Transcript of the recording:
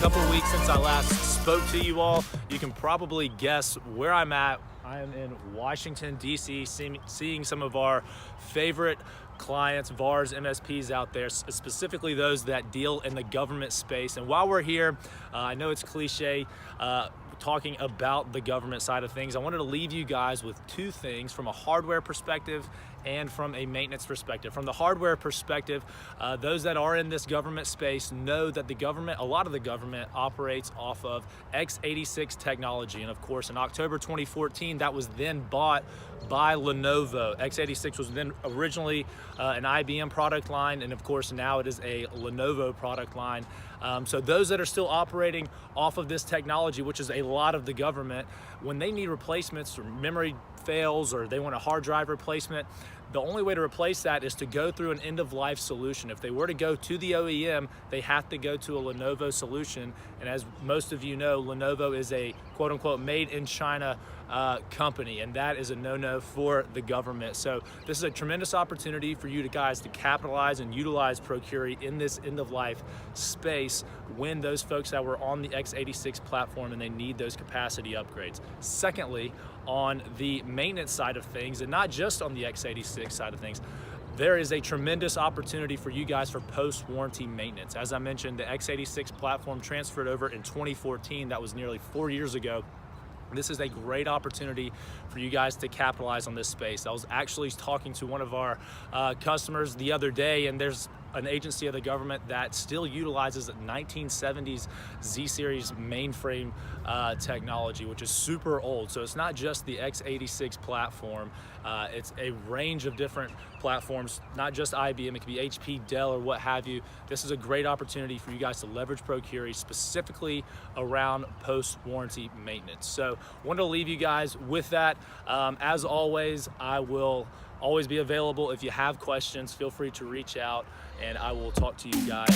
couple weeks since I last spoke to you all. You can probably guess where I'm at. I am in Washington, D.C., seeing some of our favorite clients, VARs, MSPs out there, specifically those that deal in the government space. And while we're here, I know it's cliche, talking about the government side of things, I wanted to leave you guys with two things from a hardware perspective and from a maintenance perspective. From the hardware perspective, those that are in this government space know that the government, a lot of the government operates off of x86 technology. And of course, in October 2014, that was then bought by Lenovo. x86 was then originally an IBM product line, and of course now it is a Lenovo product line. So those that are still operating off of this technology, which is a lot of the government, when they need replacements or memory fails or they want a hard drive replacement, the only way to replace that is to go through an end-of-life solution. If they were to go to the OEM, they have to go to a Lenovo solution. And as most of you know, Lenovo is a quote-unquote made in China company, and that is a no-no for the government. So this is a tremendous opportunity for you guys to capitalize and utilize Procuri in this end-of-life space when those folks that were on the x86 platform and they need those capacity upgrades. Secondly, on the maintenance side of things, and not just on the x86 side of things, there is a tremendous opportunity for you guys for post-warranty maintenance. As I mentioned, the x86 platform transferred over in 2014. That was nearly 4 years ago. This is a great opportunity for you guys to capitalize on this space. I was actually talking to one of our customers the other day, and there's an agency of the government that still utilizes 1970s Z-series mainframe technology, which is super old. So it's not just the x86 platform, it's a range of different platforms, not just IBM, it could be HP, Dell, or what have you. This is a great opportunity for you guys to leverage Procuri specifically around post-warranty maintenance. So wanted to leave you guys with that. As always, I will always be available. If you have questions, feel free to reach out and I will talk to you guys.